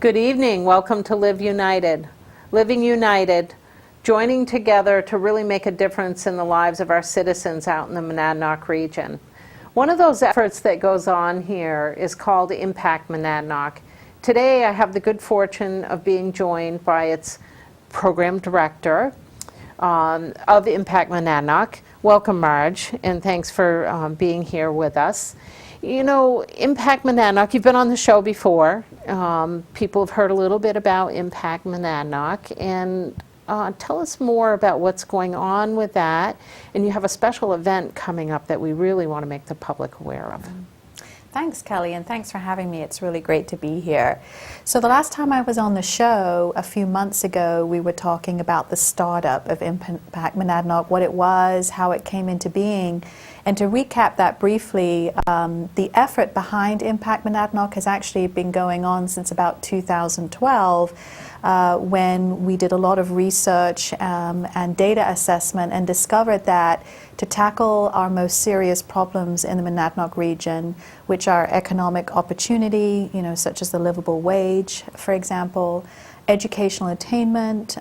Good evening. Welcome to Live United. Living United, joining together to really make a difference in the lives of our citizens out in the Monadnock region. One of those efforts that goes on here is called Impact Monadnock. Today I have the good fortune of being joined by its program director of Impact Monadnock. Welcome, Marge, and thanks for being here with us. You know, Impact Monadnock, you've been on the show before. People have heard a little bit about Impact Monadnock, and tell us more about what's going on with that. And you have a special event coming up that we really want to make the public aware of. Thanks, Kelly, and thanks for having me. It's really great to be here. So the last time I was on the show, a few months ago, we were talking about the startup of Impact Monadnock, what it was, how it came into being. And to recap that briefly, the effort behind Impact Monadnock has actually been going on since about 2012, when we did a lot of research and data assessment and discovered that to tackle our most serious problems in the Monadnock region, which are economic opportunity, such as the livable wage, for example, educational attainment,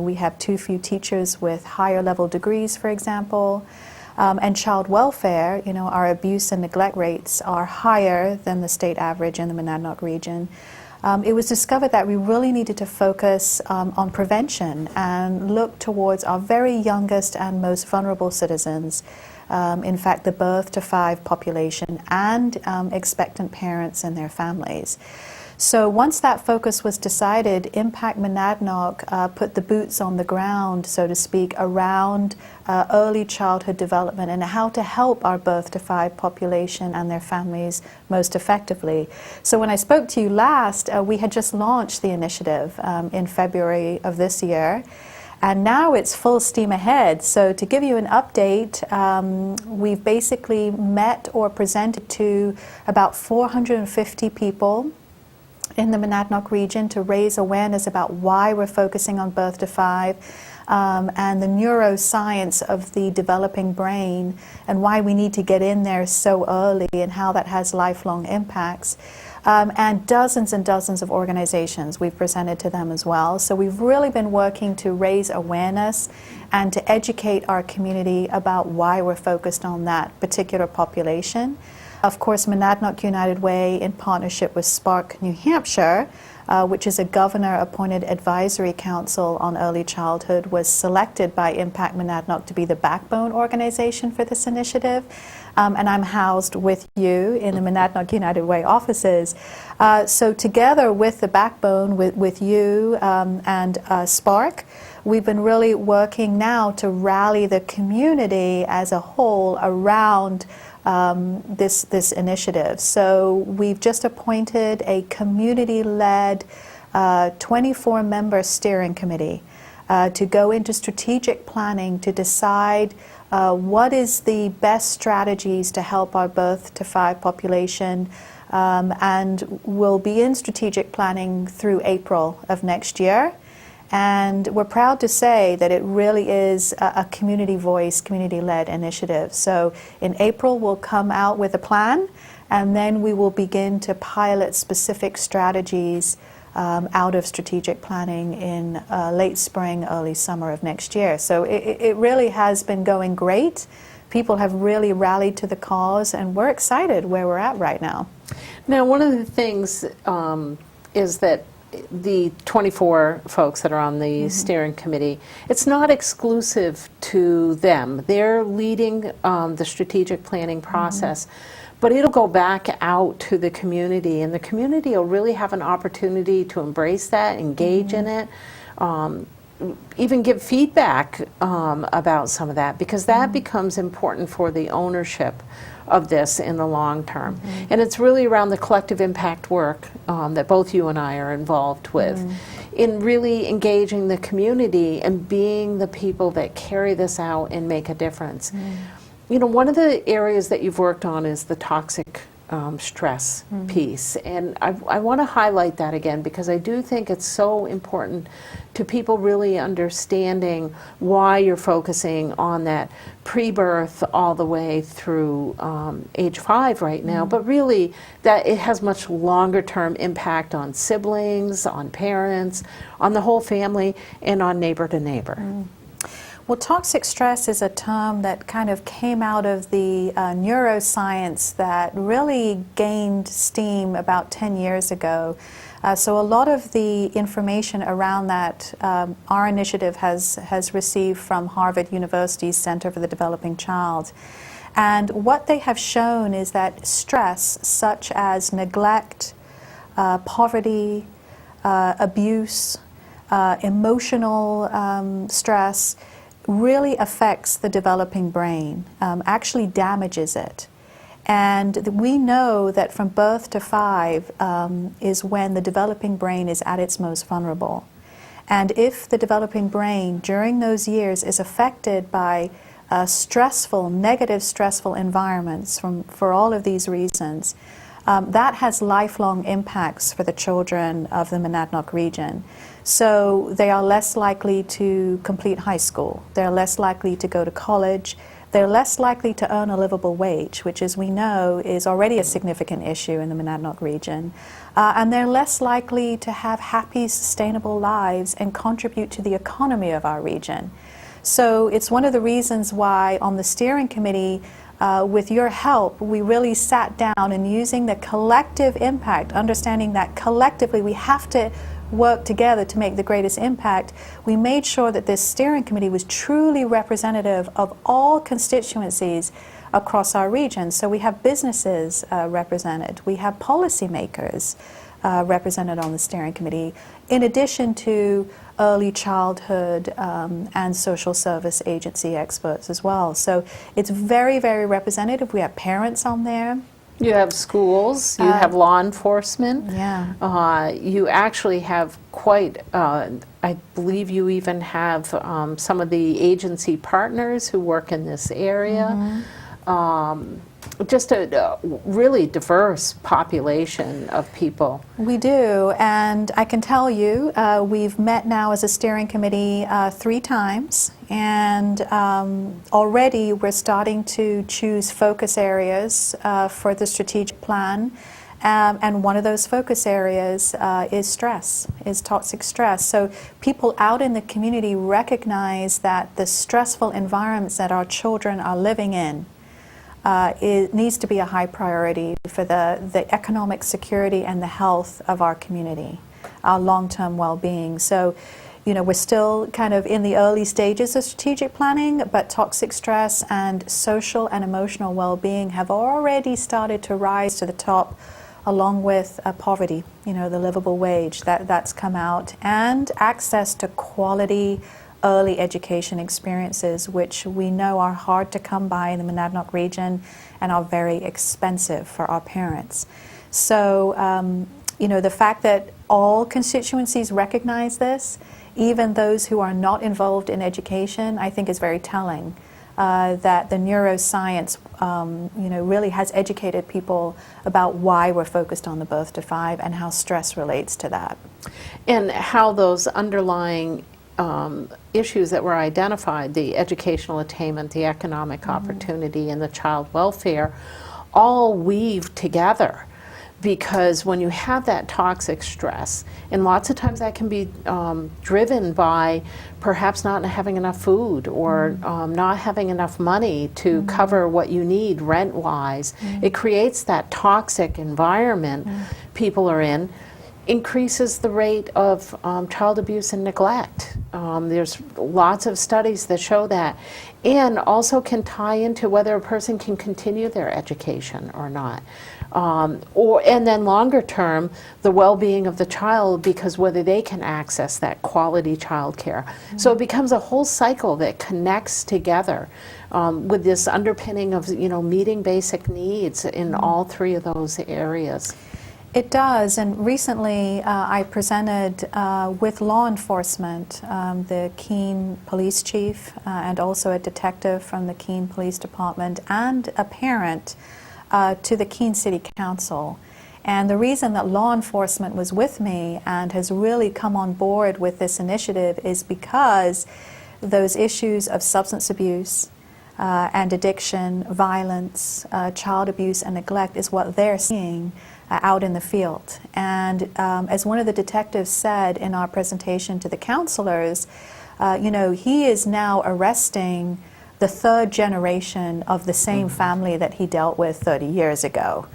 we have too few teachers with higher level degrees, for example, and child welfare, our abuse and neglect rates are higher than the state average in the Monadnock region. It was discovered that we really needed to focus on prevention and look towards our very youngest and most vulnerable citizens, in fact the birth to 5 population and expectant parents and their families. So once that focus was decided, Impact Monadnock put the boots on the ground, so to speak, around early childhood development and how to help our birth to 5 population and their families most effectively. So when I spoke to you last, we had just launched the initiative in February of this year. And now it's full steam ahead. So to give you an update, we've basically met or presented to about 450 people in the Monadnock region to raise awareness about why we're focusing on birth to 5 and the neuroscience of the developing brain and why we need to get in there so early and how that has lifelong impacts. And dozens of organizations we've presented to them as well. So we've really been working to raise awareness and to educate our community about why we're focused on that particular population. Of course, Monadnock United Way, in partnership with Spark New Hampshire, which is a governor-appointed advisory council on early childhood, was selected by Impact Monadnock to be the backbone organization for this initiative. And I'm housed with you in the Monadnock United Way offices. So together with the backbone, with you and Spark, we've been really working now to rally the community as a whole around this initiative. So we've just appointed a community-led 24-member steering committee to go into strategic planning to decide what is the best strategies to help our birth to 5 population, and we'll be in strategic planning through April of next year. And we're proud to say that it really is a community voice, community-led initiative. So in April, we'll come out with a plan, and then we will begin to pilot specific strategies out of strategic planning in late spring, early summer of next year. So it really has been going great. People have really rallied to the cause, and we're excited where we're at right now. Now, one of the things is that the 24 folks that are on the steering committee, it's not exclusive to them. They're leading the strategic planning process, but it'll go back out to the community, and the community will really have an opportunity to embrace that, engage in it, even give feedback about some of that, because that becomes important for the ownership of this in the long term. And it's really around the collective impact work that both you and I are involved with in really engaging the community and being the people that carry this out and make a difference. You know, one of the areas that you've worked on is the toxic stress piece. And I want to highlight that again because I do think it's so important to people really understanding why you're focusing on that pre-birth all the way through age 5 right now, but really that it has much longer term impact on siblings, on parents, on the whole family, and on neighbor to neighbor. Well, toxic stress is a term that kind of came out of the neuroscience that really gained steam about 10 years ago. So a lot of the information around that our initiative has received from Harvard University's Center for the Developing Child. And what they have shown is that stress such as neglect, poverty, abuse, emotional stress really affects the developing brain, actually damages it. And we know that from birth to 5 is when the developing brain is at its most vulnerable. And if the developing brain during those years is affected by negative stressful environments for all of these reasons, that has lifelong impacts for the children of the Monadnock region. So they are less likely to complete high school, they're less likely to go to college, they're less likely to earn a livable wage, which as we know is already a significant issue in the Monadnock region, and they're less likely to have happy, sustainable lives and contribute to the economy of our region. So it's one of the reasons why on the steering committee, with your help, we really sat down and using the collective impact, understanding that collectively we have to work together to make the greatest impact, we made sure that this steering committee was truly representative of all constituencies across our region. So we have businesses represented, we have policymakers represented on the steering committee, in addition to early childhood and social service agency experts as well. So it's very, very representative. We have parents on there. You have schools, you have law enforcement. Yeah. You actually have quite, I believe you even have some of the agency partners who work in this area. Just a really diverse population of people. We do, and I can tell you, we've met now as a steering committee 3 times, and already we're starting to choose focus areas for the strategic plan. And one of those focus areas is toxic stress. So people out in the community recognize that the stressful environments that our children are living in it needs to be a high priority for the economic security and the health of our community, our long-term well-being. So, you know, we're still kind of in the early stages of strategic planning, but toxic stress and social and emotional well-being have already started to rise to the top, along with poverty, you know, the livable wage that's come out, and access to quality early education experiences, which we know are hard to come by in the Monadnock region and are very expensive for our parents. So, you know, the fact that all constituencies recognize this, even those who are not involved in education, I think is very telling. That the neuroscience, you know, really has educated people about why we're focused on the birth to 5 and how stress relates to that. And how those underlying issues that were identified, the educational attainment, the economic opportunity, and the child welfare, all weave together. Because when you have that toxic stress, and lots of times that can be driven by perhaps not having enough food or not having enough money to cover what you need rent-wise, it creates that toxic environment people are in, increases the rate of child abuse and neglect. There's lots of studies that show that, and also can tie into whether a person can continue their education or not. And then longer term, the well-being of the child, because whether they can access that quality child care. So it becomes a whole cycle that connects together with this underpinning of, you know, meeting basic needs in all 3 of those areas. It does, and recently I presented with law enforcement, the Keene police chief and also a detective from the Keene Police Department and a parent to the Keene City Council. And the reason that law enforcement was with me and has really come on board with this initiative is because those issues of substance abuse and addiction, violence, child abuse and neglect is what they're seeing out in the field. And as one of the detectives said in our presentation to the counselors, he is now arresting the third generation of the same family that he dealt with 30 years ago.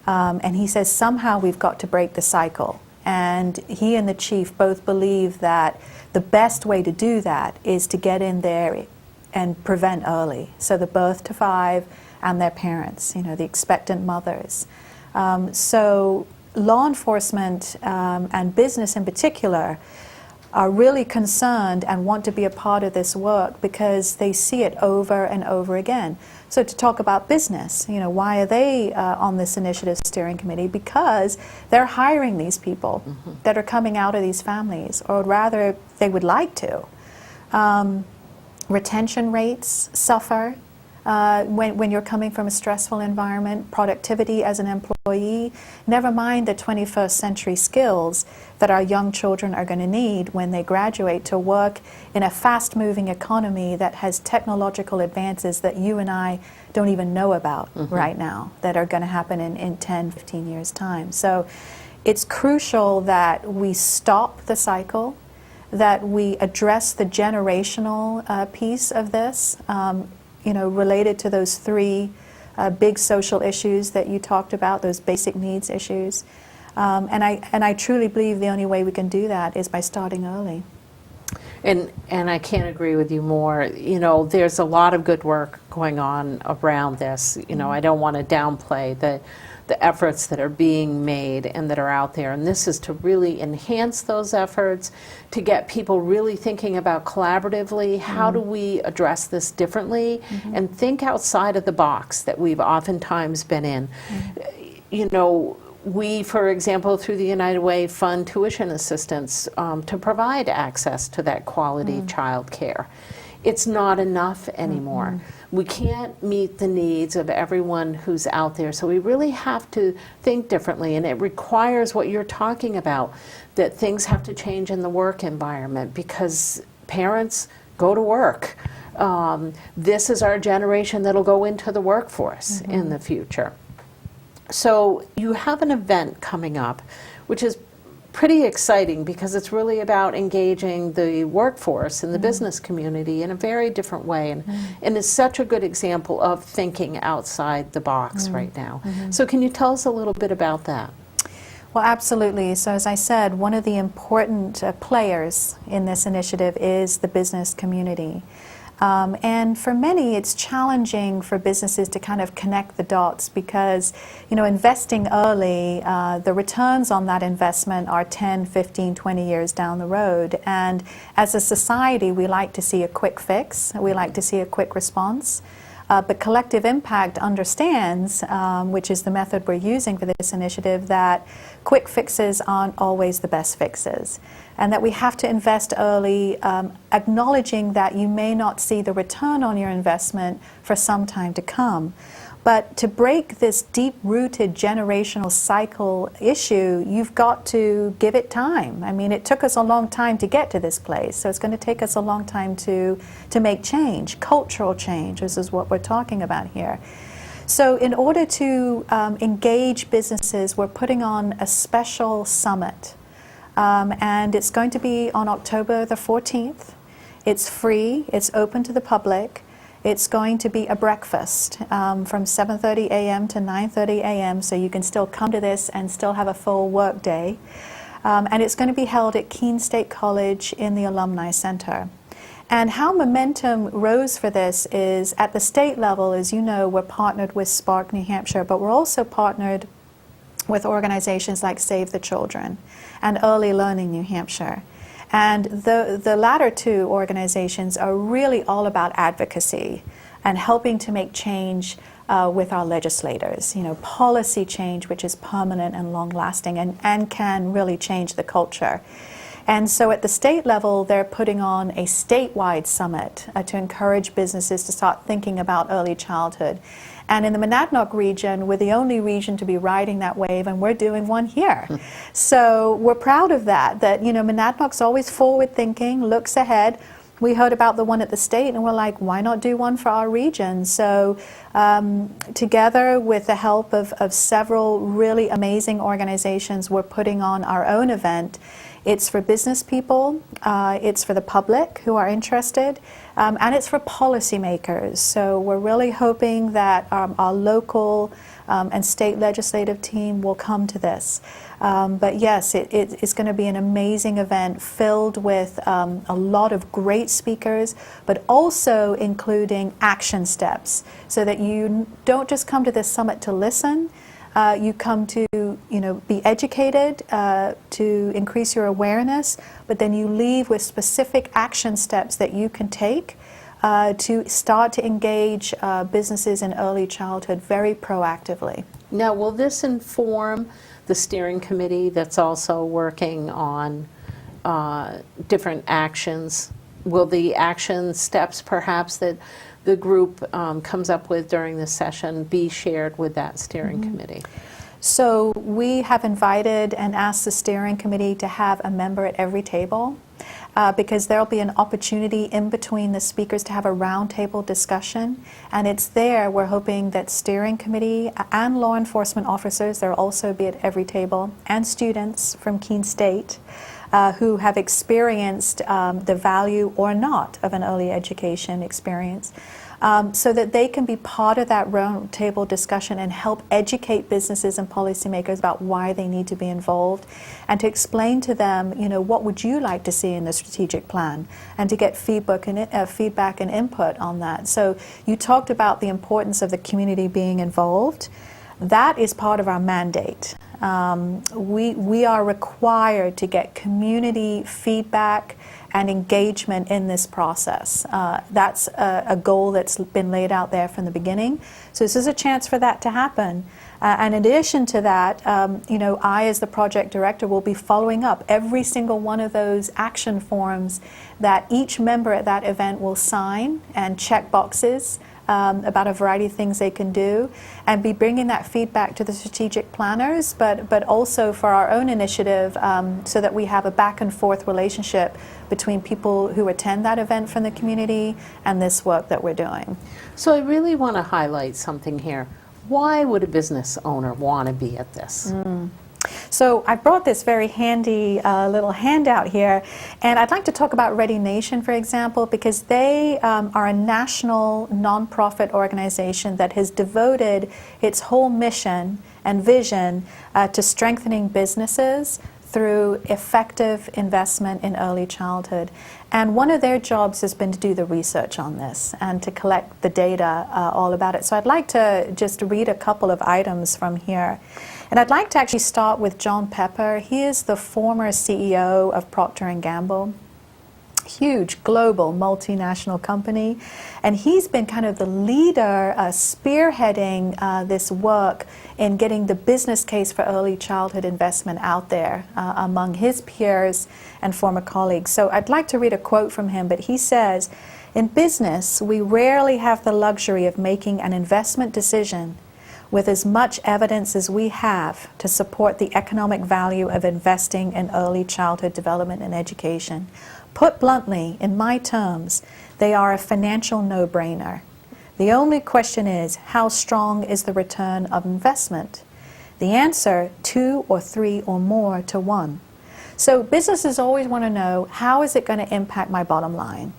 And he says somehow we've got to break the cycle. And he and the chief both believe that the best way to do that is to get in there and prevent early. So the birth to 5 and their parents, the expectant mothers. So law enforcement and business in particular are really concerned and want to be a part of this work because they see it over and over again. So to talk about business, why are they on this initiative steering committee? Because they're hiring these people that are coming out of these families, or rather they would like to. Retention rates suffer when you're coming from a stressful environment. Productivity as an employee, never mind the 21st century skills that our young children are going to need when they graduate to work in a fast-moving economy that has technological advances that you and I don't even know about right now, that are going to happen in 10, 15 years' time. So it's crucial that we stop the cycle, that we address the generational piece of this, related to those 3 big social issues that you talked about, those basic needs issues. And I truly believe the only way we can do that is by starting early. And I can't agree with you more. There's a lot of good work going on around this. I don't want to downplay the efforts that are being made and that are out there. And this is to really enhance those efforts, to get people really thinking about collaboratively, how do we address this differently, and think outside of the box that we've oftentimes been in. We, for example, through the United Way, fund tuition assistance to provide access to that quality child care. It's not enough anymore. We can't meet the needs of everyone who's out there, so we really have to think differently, and it requires what you're talking about, that things have to change in the work environment because parents go to work. This is our generation that'll go into the workforce in the future. So you have an event coming up, which is pretty exciting because it's really about engaging the workforce and the business community in a very different way, and is such a good example of thinking outside the box right now. So can you tell us a little bit about that? Well, absolutely. So as I said, one of the important players in this initiative is the business community. And for many, it's challenging for businesses to kind of connect the dots because, investing early, the returns on that investment are 10, 15, 20 years down the road. And as a society, we like to see a quick fix. We like to see a quick response. But Collective Impact understands, which is the method we're using for this initiative, that quick fixes aren't always the best fixes, and that we have to invest early, acknowledging that you may not see the return on your investment for some time to come. But to break this deep-rooted generational cycle issue, you've got to give it time. I mean, it took us a long time to get to this place, so it's going to take us a long time to make change, cultural change. This is what we're talking about here. So in order to engage businesses, we're putting on a special summit, and it's going to be on October the 14th. It's free, it's open to the public. It's going to be a breakfast from 7:30 a.m. to 9:30 a.m. so you can still come to this and still have a full work day. And it's going to be held at Keene State College in the Alumni Center. And how momentum rose for this is at the state level, as you know, we're partnered with Spark New Hampshire, but we're also partnered with organizations like Save the Children and Early Learning New Hampshire. And the latter 2 organizations are really all about advocacy and helping to make change with our legislators, policy change which is permanent and long-lasting and can really change the culture. And so at the state level, they're putting on a statewide summit to encourage businesses to start thinking about early childhood. And in the Monadnock region, we're the only region to be riding that wave, and we're doing one here. So we're proud of that, you know, Monadnock's always forward thinking, looks ahead. We heard about the one at the state, and we're like, why not do one for our region? So together with the help of several really amazing organizations, we're putting on our own event. It's for business people, it's for the public who are interested, and it's for policymakers. So we're really hoping that our local and state legislative team will come to this. But yes, it's going to be an amazing event filled with a lot of great speakers, but also including action steps, so that you don't just come to this summit to listen. You come to, you know, be educated, to increase your awareness, but then you leave with specific action steps that you can take to start to engage businesses in early childhood very proactively. Now, will this inform the steering committee that's also working on different actions? Will the action steps perhaps that the group comes up with during this session be shared with that steering committee? So we have invited and asked the steering committee to have a member at every table because there'll be an opportunity in between the speakers to have a roundtable discussion, and it's there we're hoping that steering committee and law enforcement officers, there'll also be at every table, and students from Keene State who have experienced the value or not of an early education experience, so that they can be part of that roundtable discussion and help educate businesses and policymakers about why they need to be involved, and to explain to them, you know, what would you like to see in the strategic plan, and to get feedback and input on that. So you talked about the importance of the community being involved. That is part of our mandate. We are required to get community feedback and engagement in this process. That's a goal that's been laid out there from the beginning. So this is a chance for that to happen. And in addition to that, you know, I as the project director will be following up every single one of those action forms that each member at that event will sign and check boxes about a variety of things they can do, and be bringing that feedback to the strategic planners, but also for our own initiative, so that we have a back and forth relationship between people who attend that event from the community and this work that we're doing. So I really want to highlight something here. Why would a business owner want to be at this? So I brought this very handy little handout here, and I'd like to talk about Ready Nation, for example, because they are a national nonprofit organization that has devoted its whole mission and vision to strengthening businesses through effective investment in early childhood. And one of their jobs has been to do the research on this and to collect the data all about it. So I'd like to just read a couple of items from here. And I'd like to actually start with John Pepper. He is the former CEO of Procter & Gamble, huge global multinational company. And he's been kind of the leader spearheading this work in getting the business case for early childhood investment out there among his peers and former colleagues. So I'd like to read a quote from him, but he says, "In business, we rarely have the luxury of making an investment decision with as much evidence as we have to support the economic value of investing in early childhood development and education. Put bluntly, in my terms, they are a financial no-brainer. The only question is, how strong is the return of investment? The answer, 2 or 3 or more to 1. So businesses always want to know, how is it going to impact my bottom line?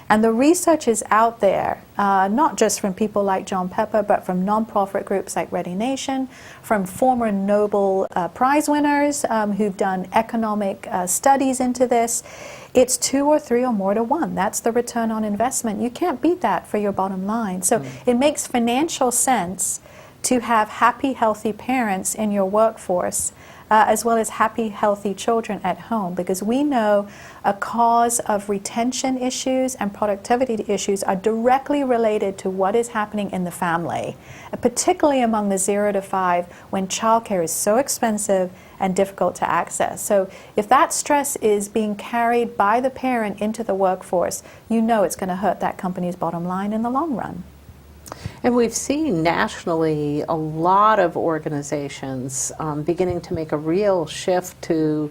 And the research is out there, not just from people like John Pepper, but from nonprofit groups like Ready Nation, from former Nobel Prize winners who've done economic studies into this. It's 2 or 3 or more to 1. That's the return on investment. You can't beat that for your bottom line. So it makes financial sense to have happy, healthy parents in your workforce as well as happy, healthy children at home, because we know a cause of retention issues and productivity issues are directly related to what is happening in the family, particularly among the 0 to 5 when childcare is so expensive and difficult to access. So if that stress is being carried by the parent into the workforce, you know it's going to hurt that company's bottom line in the long run. And we've seen nationally a lot of organizations beginning to make a real shift to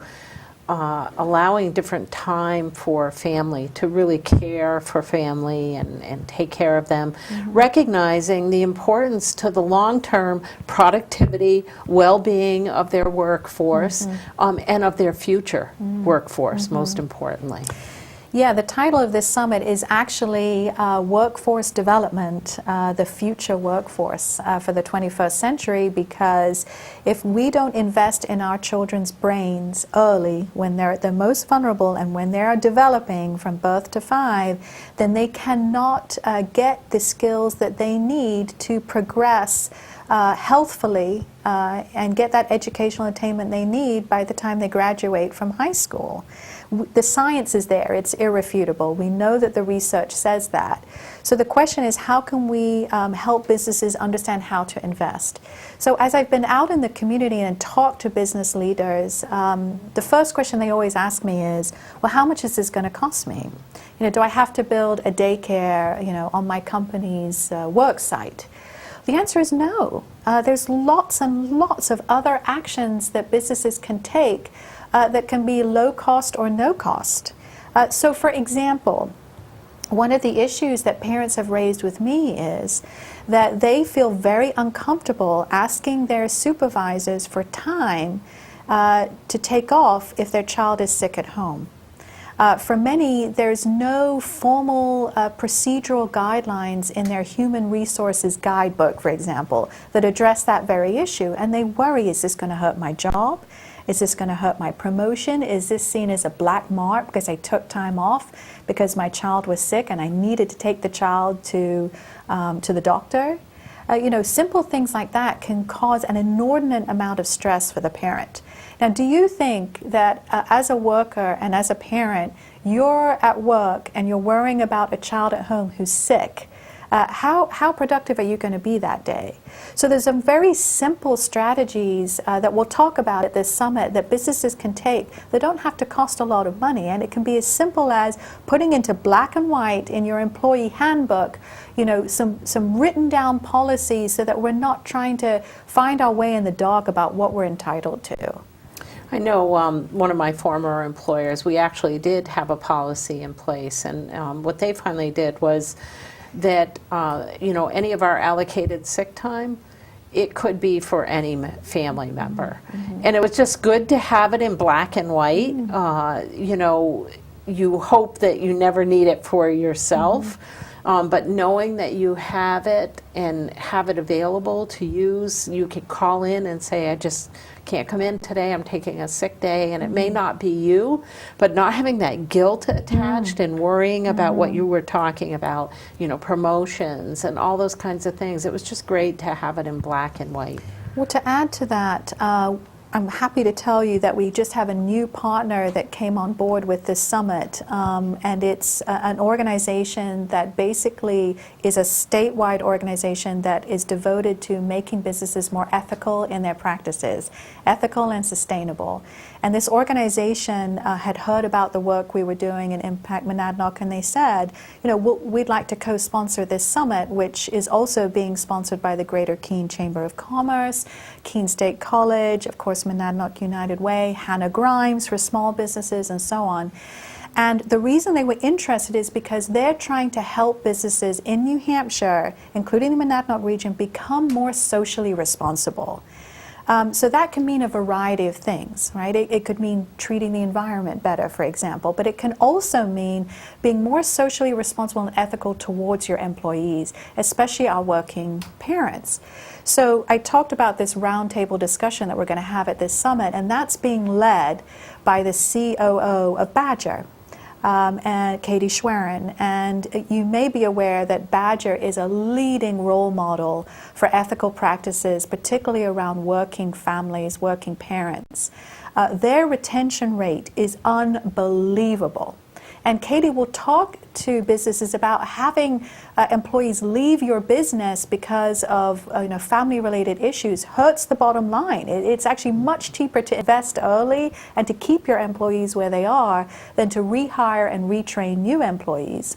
allowing different time for family, to really care for family and take care of them, recognizing the importance to the long-term productivity, well-being of their workforce, and of their future workforce, most importantly. Yeah, the title of this summit is actually Workforce Development, the Future Workforce for the 21st Century, because if we don't invest in our children's brains early, when they're at their most vulnerable and when they are developing from birth to 5, then they cannot get the skills that they need to progress healthfully and get that educational attainment they need by the time they graduate from high school. The science is there, it's irrefutable. We know that the research says that. So the question is, how can we help businesses understand how to invest? So as I've been out in the community and talked to business leaders, the first question they always ask me is, well, how much is this going to cost me? You know, do I have to build a daycare, on my company's work site? The answer is no. There's lots and lots of other actions that businesses can take that can be low cost or no cost. So for example, one of the issues that parents have raised with me is that they feel very uncomfortable asking their supervisors for time to take off if their child is sick at home. For many, there's no formal procedural guidelines in their human resources guidebook, for example, that address that very issue. And they worry, is this going to hurt my job? Is this going to hurt my promotion? Is this seen as a black mark because I took time off because my child was sick and I needed to take the child to the doctor? Simple things like that can cause an inordinate amount of stress for the parent. Now, do you think that as a worker and as a parent, you're at work and you're worrying about a child at home who's sick? How productive are you going to be that day? So there's some very simple strategies that we'll talk about at this summit that businesses can take that don't have to cost a lot of money, and it can be as simple as putting into black and white in your employee handbook, some written down policies so that we're not trying to find our way in the dark about what we're entitled to. I know one of my former employers, we actually did have a policy in place, and what they finally did was that any of our allocated sick time, it could be for any family member. And it was just good to have it in black and white. You hope that you never need it for yourself, but knowing that you have it and have it available to use, you can call in and say, I just can't come in today, I'm taking a sick day, and it may not be you, but not having that guilt attached and worrying about what you were talking about, promotions and all those kinds of things. It was just great to have it in black and white. Well, to add to that, I'm happy to tell you that we just have a new partner that came on board with this summit, and it's an organization that basically is a statewide organization that is devoted to making businesses more ethical in their practices, ethical and sustainable. And this organization had heard about the work we were doing in Impact Monadnock, and they said, we'd like to co-sponsor this summit, which is also being sponsored by the Greater Keene Chamber of Commerce, Keene State College, of course, Monadnock United Way, Hannah Grimes for small businesses, and so on. And the reason they were interested is because they're trying to help businesses in New Hampshire, including the Monadnock region, become more socially responsible. So that can mean a variety of things, right? It could mean treating the environment better, for example, but it can also mean being more socially responsible and ethical towards your employees, especially our working parents. So I talked about this roundtable discussion that we're going to have at this summit, and that's being led by the COO of Badger. and Katie Schwerin. And you may be aware that Badger is a leading role model for ethical practices, particularly around working families, working parents. Their retention rate is unbelievable. And Katie will talk to businesses about having employees leave your business because of family-related issues hurts the bottom line. It's actually much cheaper to invest early and to keep your employees where they are than to rehire and retrain new employees.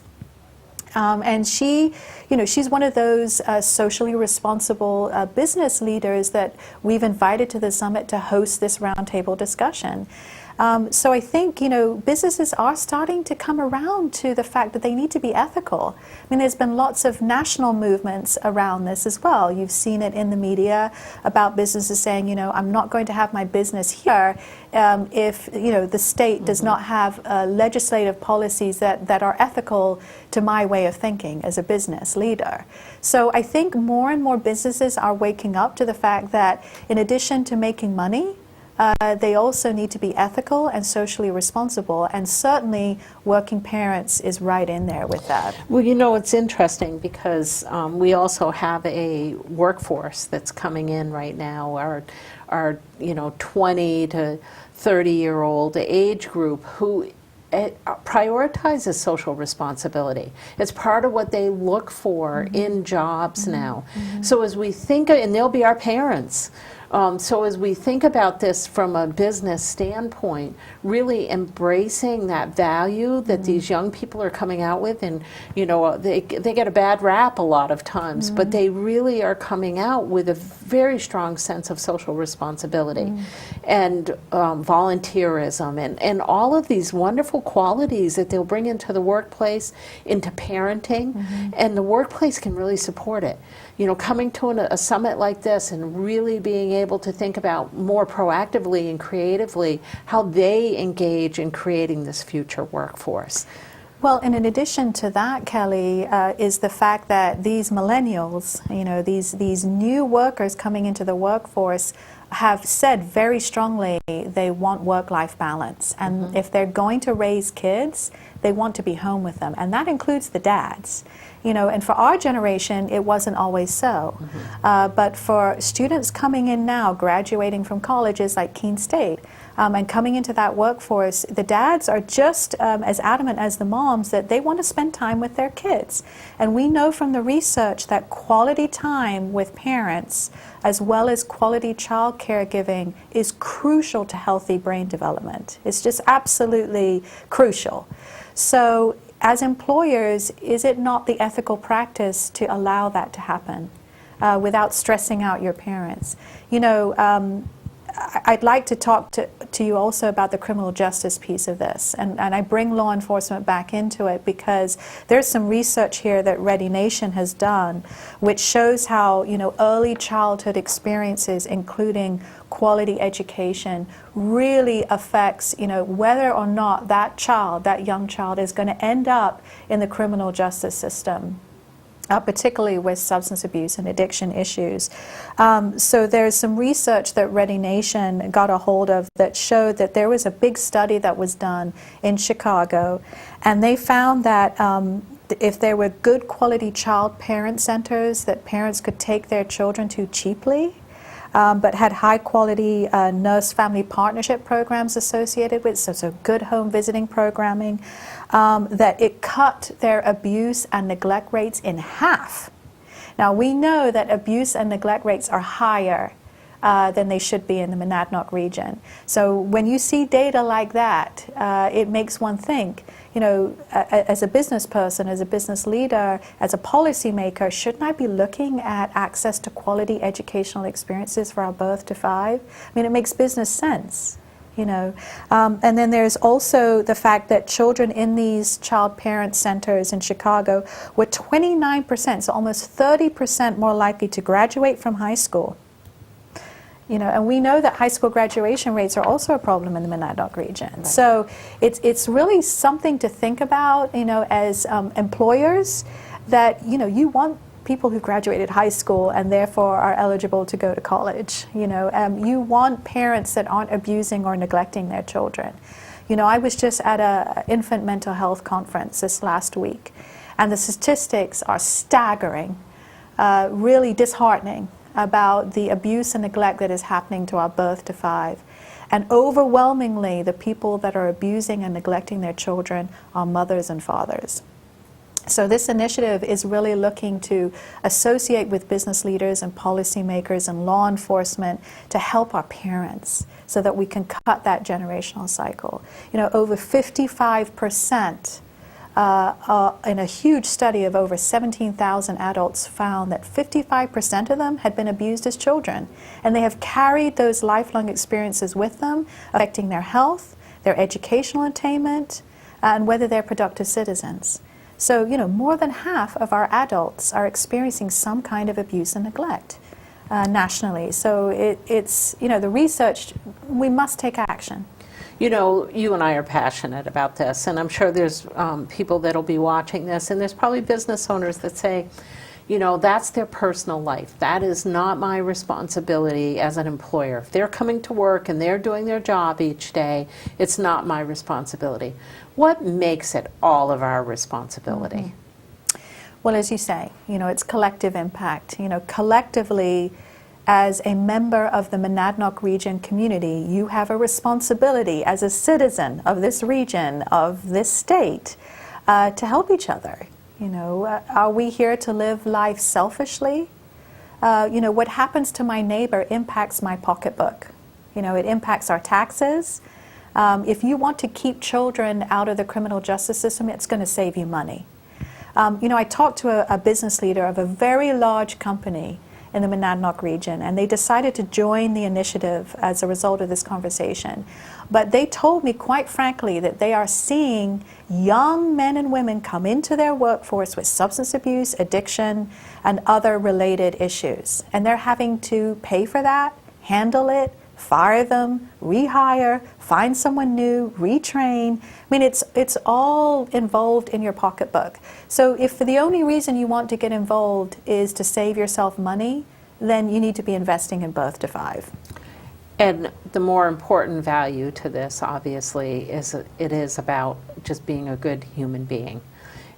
And she's one of those socially responsible business leaders that we've invited to the summit to host this roundtable discussion. So I think, businesses are starting to come around to the fact that they need to be ethical. I mean, there's been lots of national movements around this as well. You've seen it in the media about businesses saying, I'm not going to have my business here if, the state does not have legislative policies that are ethical to my way of thinking as a business leader. So I think more and more businesses are waking up to the fact that in addition to making money, they also need to be ethical and socially responsible, and certainly working parents is right in there with that. Well, it's interesting because we also have a workforce that's coming in right now, our 20 to 30-year-old age group who prioritizes social responsibility. It's part of what they look for in jobs now. So as we think, and they'll be our parents, so as we think about this from a business standpoint, really embracing that value that these young people are coming out with, and they get a bad rap a lot of times, but they really are coming out with a very strong sense of social responsibility and volunteerism and all of these wonderful qualities that they'll bring into the workplace, into parenting, and the workplace can really support it. Coming to a summit like this and really being able to think about more proactively and creatively how they engage in creating this future workforce. Well, and in addition to that, Kelly, is the fact that these millennials, these new workers coming into the workforce have said very strongly they want work-life balance. And if they're going to raise kids, they want to be home with them. And that includes the dads. And for our generation, it wasn't always so. But for students coming in now, graduating from colleges like Keene State, and coming into that workforce, the dads are just as adamant as the moms that they want to spend time with their kids. And we know from the research that quality time with parents, as well as quality child caregiving, is crucial to healthy brain development. It's just absolutely crucial. So as employers, is it not the ethical practice to allow that to happen without stressing out your parents? I'd like to talk to you also about the criminal justice piece of this, and I bring law enforcement back into it because there's some research here that Ready Nation has done which shows how early childhood experiences, including quality education, really affects whether or not that young child is going to end up in the criminal justice system. Particularly with substance abuse and addiction issues. So there's some research that Ready Nation got a hold of that showed that there was a big study that was done in Chicago, and they found that if there were good quality child parent centers that parents could take their children to cheaply, but had high quality nurse family partnership programs associated with, so good home visiting programming, that it cut their abuse and neglect rates in half. Now we know that abuse and neglect rates are higher than they should be in the Monadnock region. So when you see data like that, it makes one think, as a business person, as a business leader, as a policymaker, shouldn't I be looking at access to quality educational experiences for our birth to 5? I mean, it makes business sense. And then there's also the fact that children in these child parent centers in Chicago were 29%, so almost 30% more likely to graduate from high school. And we know that high school graduation rates are also a problem in the Monadnock region. Right. So it's really something to think about, as employers, that you want people who graduated high school and therefore are eligible to go to college. You want parents that aren't abusing or neglecting their children. You know, I was just at a infant mental health conference this last week, and the statistics are staggering, really disheartening about the abuse and neglect that is happening to our birth to 5. And overwhelmingly, the people that are abusing and neglecting their children are mothers and fathers. So this initiative is really looking to associate with business leaders and policymakers and law enforcement to help our parents so that we can cut that generational cycle. You know, over 55%, in a huge study of over 17,000 adults, found that 55% of them had been abused as children. And they have carried those lifelong experiences with them, affecting their health, their educational attainment, and whether they're productive citizens. So, you know, more than half of our adults are experiencing some kind of abuse and neglect nationally. So it's, you know, the research, we must take action. You know, you and I are passionate about this, and I'm sure there's people that'll be watching this, and there's probably business owners that say, you know, that's their personal life. That is not my responsibility as an employer. If they're coming to work and they're doing their job each day, it's not my responsibility. What makes it all of our responsibility? Well, as you say, you know, it's collective impact. You know, collectively, as a member of the Monadnock region community, you have a responsibility as a citizen of this region, of this state, to help each other. You know, are we here to live life selfishly? You know, what happens to my neighbor impacts my pocketbook. You know, it impacts our taxes. If you want to keep children out of the criminal justice system, it's going to save you money. You know, I talked to a business leader of a very large company in the Monadnock region, and they decided to join the initiative as a result of this conversation. But they told me quite frankly that they are seeing young men and women come into their workforce with substance abuse, addiction, and other related issues. And they're having to pay for that, handle it, fire them, rehire, find someone new, retrain. I mean, it's all involved in your pocketbook. So if the only reason you want to get involved is to save yourself money, then you need to be investing in birth to 5. And the more important value to this, obviously, is it is about just being a good human being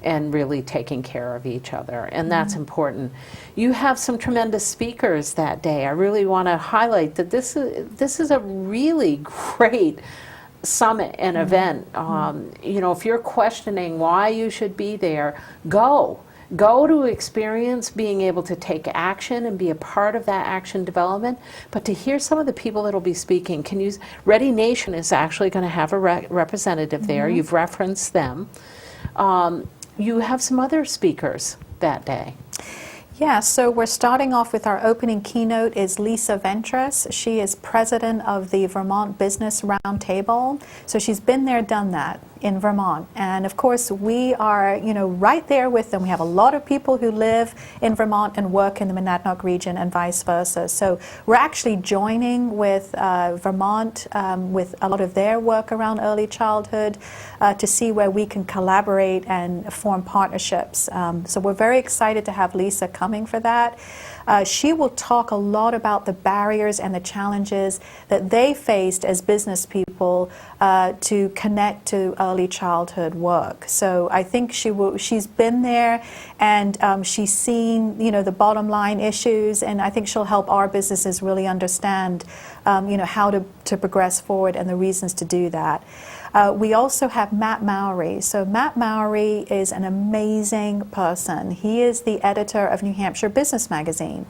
and really taking care of each other, and that's important. You have some tremendous speakers that day. I really want to highlight that this is a really great summit and event. You know, if you're questioning why you should be there, go to experience being able to take action and be a part of that action development. But to hear some of the people that will be speaking, Ready Nation is actually going to have a representative there. You've referenced them. You have some other speakers that day. Yeah, so we're starting off with our opening keynote is Lisa Ventris. She is president of the Vermont Business Roundtable. So she's been there, done that in Vermont. And of course, we are, you know, right there with them. We have a lot of people who live in Vermont and work in the Monadnock region and vice versa. So we're actually joining with Vermont with a lot of their work around early childhood to see where we can collaborate and form partnerships. So we're very excited to have Lisa coming for that. She will talk a lot about the barriers and the challenges that they faced as business people to connect to early childhood work. So I think she's been there, and she's seen, you know, the bottom line issues, and I think she'll help our businesses really understand, you know, how to progress forward and the reasons to do that. We also have Matt Mowry. So Matt Mowry is an amazing person. He is the editor of New Hampshire Business Magazine.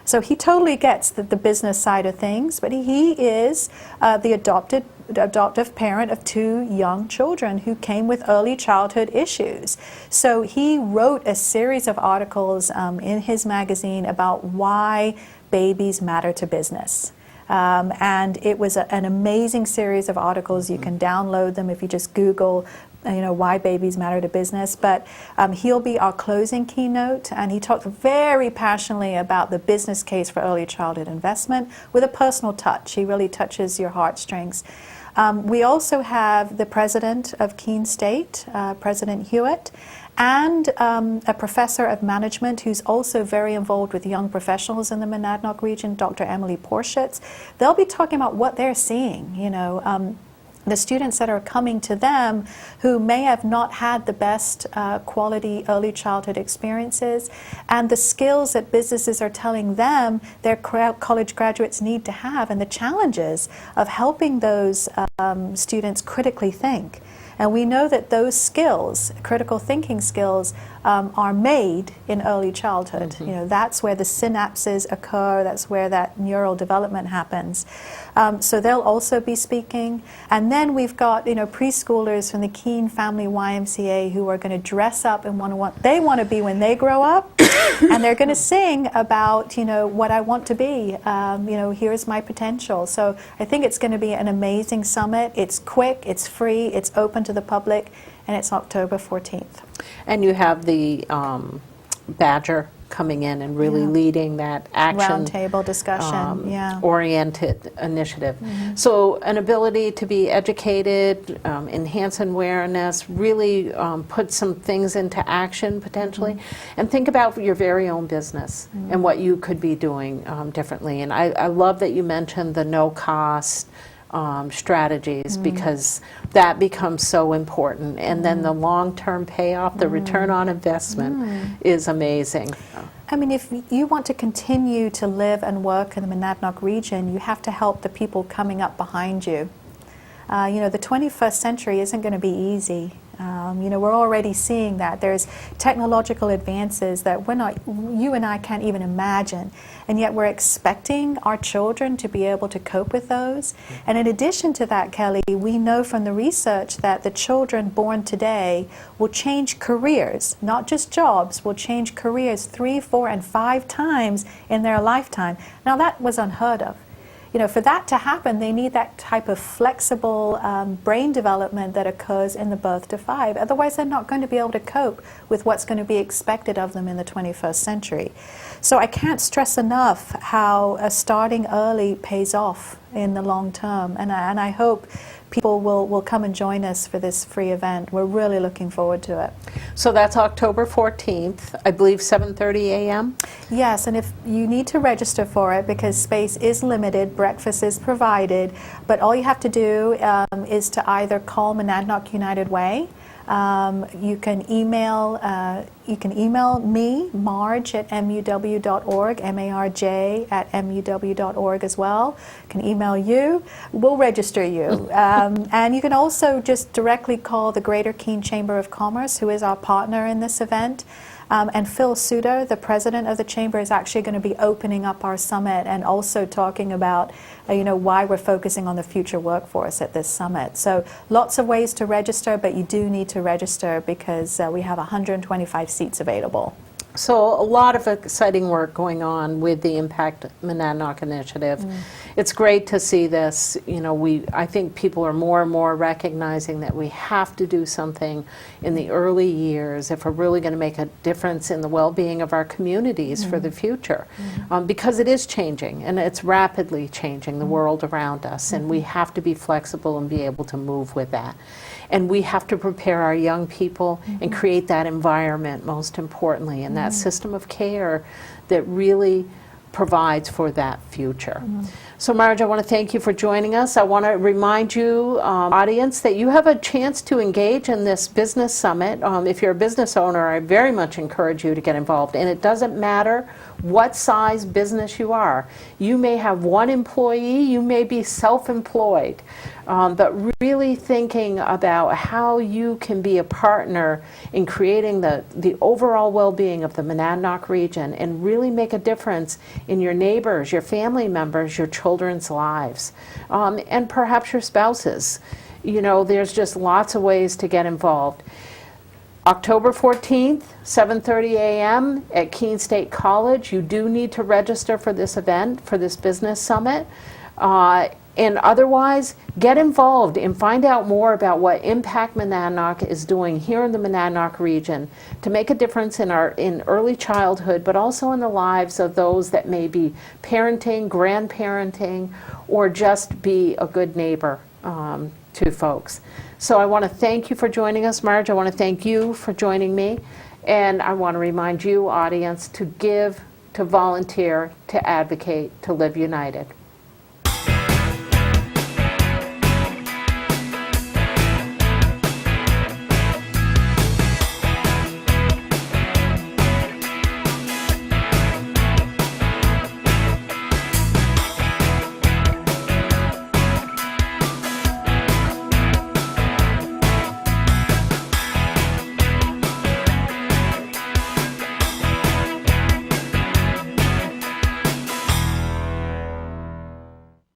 So he totally gets the business side of things, but he is the adoptive parent of 2 young children who came with early childhood issues. So he wrote a series of articles in his magazine about why babies matter to business. And it was an amazing series of articles. You can download them if you just Google, you know, why babies matter to business. But he'll be our closing keynote, and he talked very passionately about the business case for early childhood investment with a personal touch. He really touches your heartstrings. We also have the president of Keene State, President Hewitt, and a professor of management who's also very involved with young professionals in the Monadnock region, Dr. Emily Porschitz. They'll be talking about what they're seeing, you know. the students that are coming to them who may have not had the best quality early childhood experiences, and the skills that businesses are telling them their college graduates need to have, and the challenges of helping those students critically think. And we know that those skills, critical thinking skills, are made in early childhood. Mm-hmm. You know, that's where the synapses occur, that's where that neural development happens. So they'll also be speaking. And then we've got, you know, preschoolers from the Keene Family YMCA who are going to dress up and they want to be when they grow up. And they're going to sing about, you know, what I want to be. You know, here's my potential. So I think it's going to be an amazing summit. It's quick, it's free, it's open to the public, and it's October 14th. And you have the Badger coming in and really leading that action Roundtable discussion, oriented initiative. So an ability to be educated, enhance awareness, really put some things into action potentially, and think about your very own business and what you could be doing differently. And I love that you mentioned the no cost strategies, because that becomes so important. And then the long-term payoff, the return on investment is amazing. I mean, if you want to continue to live and work in the Monadnock region, you have to help the people coming up behind you. You know, the 21st century isn't going to be easy. You know, we're already seeing that. There's technological advances that you and I can't even imagine, and yet we're expecting our children to be able to cope with those. And in addition to that, Kelly, we know from the research that the children born today will change careers, not just jobs, will change careers 3, 4, and 5 times in their lifetime. Now, that was unheard of. You know, for that to happen, they need that type of flexible brain development that occurs in the birth to 5. Otherwise, they're not going to be able to cope with what's going to be expected of them in the 21st century. So I can't stress enough how starting early pays off in the long term. And I hope people will come and join us for this free event. We're really looking forward to it. So that's October 14th, I believe 7:30 a.m.? Yes, and if you need to register for it, because space is limited, breakfast is provided, but all you have to do is to either call Monadnock United Way. You can email me, Marge at MUW.org, MARJ at MUW.org as well. I can email you. We'll register you. And you can also just directly call the Greater Keene Chamber of Commerce, who is our partner in this event. And Phil Suter, the president of the chamber, is actually going to be opening up our summit and also talking about you know, why we're focusing on the future workforce at this summit. So lots of ways to register, but you do need to register because we have 125 seats available. So a lot of exciting work going on with the Impact Monadnock initiative. It's great to see this. You know, I think people are more and more recognizing that we have to do something in the early years if we're really going to make a difference in the well-being of our communities for the future. Because it is changing, and it's rapidly changing the world around us, and we have to be flexible and be able to move with that. And we have to prepare our young people and create that environment, most importantly, and that system of care that really provides for that future. So Marge, I want to thank you for joining us. I want to remind you, audience, that you have a chance to engage in this business summit. If you're a business owner, I very much encourage you to get involved. And it doesn't matter what size business you are. You may have 1 employee, you may be self-employed, but really thinking about how you can be a partner in creating the overall well-being of the Monadnock region and really make a difference in your neighbors, your family members, your children's lives, and perhaps your spouses. You know, there's just lots of ways to get involved. October 14th, 7:30 a.m. at Keene State College. You do need to register for this event, for this business summit. And otherwise, get involved and find out more about what Impact Monadnock is doing here in the Monadnock region to make a difference in early childhood, but also in the lives of those that may be parenting, grandparenting, or just be a good neighbor to folks. So I want to thank you for joining us, Marge. I want to thank you for joining me. And I want to remind you, audience, to give, to volunteer, to advocate, to live united.